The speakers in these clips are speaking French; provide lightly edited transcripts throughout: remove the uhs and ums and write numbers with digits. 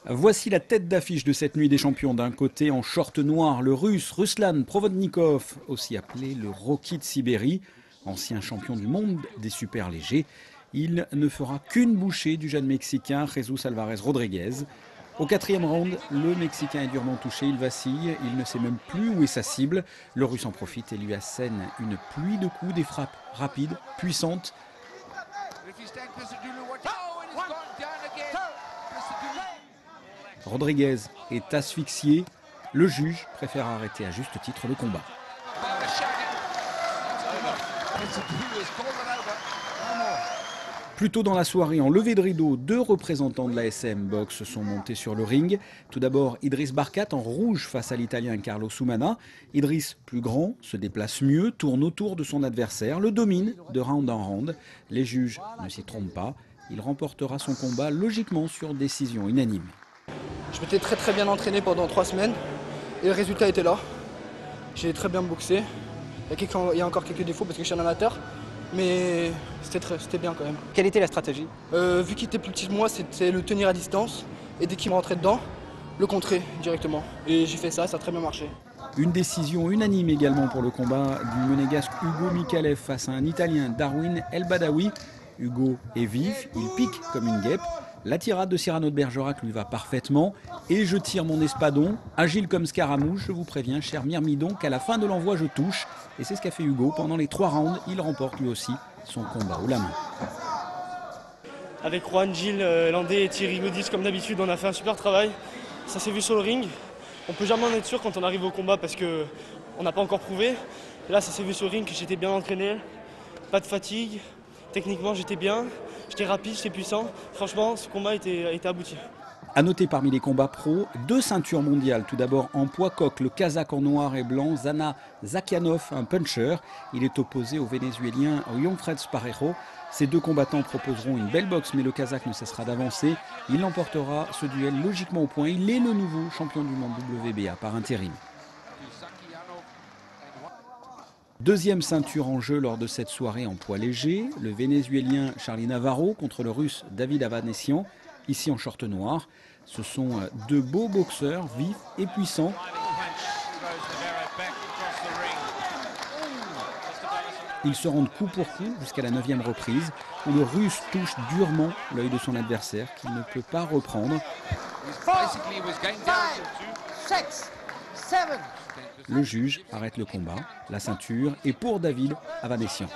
Voici la tête d'affiche de cette nuit des champions. D'un côté, en short noir, le russe Ruslan Provodnikov, aussi appelé le Rocky de Sibérie, ancien champion du monde des super légers. Il ne fera qu'une bouchée du jeune Mexicain Jesus Alvarez Rodriguez. Au quatrième round, le Mexicain est durement touché, il vacille, il ne sait même plus où est sa cible. Le Russe en profite et lui assène une pluie de coups, des frappes rapides, puissantes. Rodriguez est asphyxié. Le juge préfère arrêter à juste titre le combat. Plus tôt dans la soirée, en levée de rideau, deux représentants de la SM Boxe sont montés sur le ring. Tout d'abord, Idriss Barkat en rouge face à l'Italien Carlo Soumana. Idriss, plus grand, se déplace mieux, tourne autour de son adversaire, le domine de round en round. Les juges ne s'y trompent pas. Il remportera son combat logiquement sur décision unanime. Je m'étais très bien entraîné pendant 3 semaines et le résultat était là. J'ai très bien boxé. Il y a encore quelques défauts parce que je suis un amateur, mais c'était bien quand même. Quelle était la stratégie? Vu qu'il était plus petit que moi, c'était le tenir à distance et dès qu'il me rentrait dedans, le contrer directement. Et j'ai fait ça a très bien marché. Une décision unanime également pour le combat du monégasque Hugo Mikalev face à un Italien Darwin El Badawi. Hugo est vif, il pique comme une guêpe. La tirade de Cyrano de Bergerac lui va parfaitement. Et je tire mon espadon, agile comme Scaramouche. Je vous préviens, cher Myrmidon, qu'à la fin de l'envoi, je touche. Et c'est ce qu'a fait Hugo. Pendant les 3 rounds, il remporte lui aussi son combat haut la main. Avec Juan, Gilles, Landé et Thierry Godis, comme d'habitude, on a fait un super travail. Ça s'est vu sur le ring. On peut jamais en être sûr quand on arrive au combat parce qu'on n'a pas encore prouvé. Et là, ça s'est vu sur le ring que j'étais bien entraîné, pas de fatigue. Techniquement, j'étais bien, j'étais rapide, j'étais puissant. Franchement, ce combat était abouti. A noter parmi les combats pro, 2 ceintures mondiales. Tout d'abord en poids coq, le Kazakh en noir et blanc, Zana Zakianov, un puncher. Il est opposé au Vénézuélien Yonfred Parejo. Ces 2 combattants proposeront une belle boxe, mais le Kazakh ne cessera d'avancer. Il emportera ce duel logiquement au point. Il est le nouveau champion du monde WBA par intérim. Deuxième ceinture en jeu lors de cette soirée en poids léger, le Vénézuélien Charly Navarro contre le Russe David Avanessian, ici en short noir. Ce sont 2 beaux boxeurs, vifs et puissants. Ils se rendent coup pour coup jusqu'à la 9e reprise, où le Russe touche durement l'œil de son adversaire, qu'il ne peut pas reprendre. Le juge arrête le combat, la ceinture est pour David Avanessian.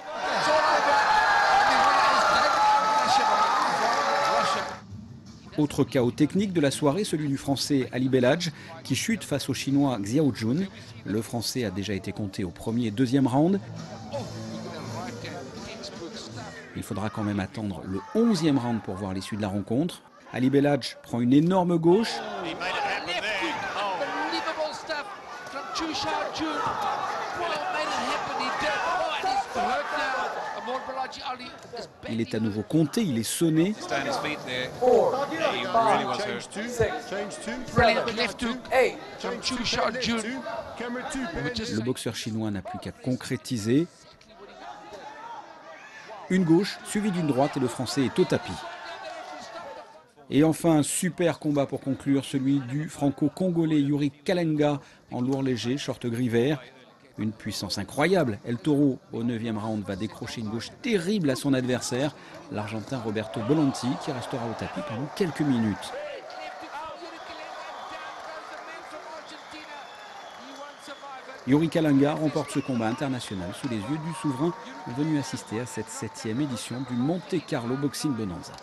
Autre chaos technique de la soirée, celui du Français Ali Belhadj qui chute face au Chinois Xiao Jun. Le Français a déjà été compté au 1er et 2e round. Il faudra quand même attendre le 11e round pour voir l'issue de la rencontre. Ali Belhadj prend une énorme gauche. Il est à nouveau compté, il est sonné. Le boxeur chinois n'a plus qu'à concrétiser. Une gauche suivie d'une droite et le Français est au tapis. Et enfin, un super combat pour conclure, celui du franco-congolais Yuri Kalenga en lourd léger, short gris-vert. Une puissance incroyable. El Toro, au 9e round, va décrocher une gauche terrible à son adversaire, l'Argentin Roberto Bolonti, qui restera au tapis pendant quelques minutes. Yuri Kalenga remporte ce combat international sous les yeux du souverain venu assister à cette 7e édition du Monte Carlo Boxing Bonanza.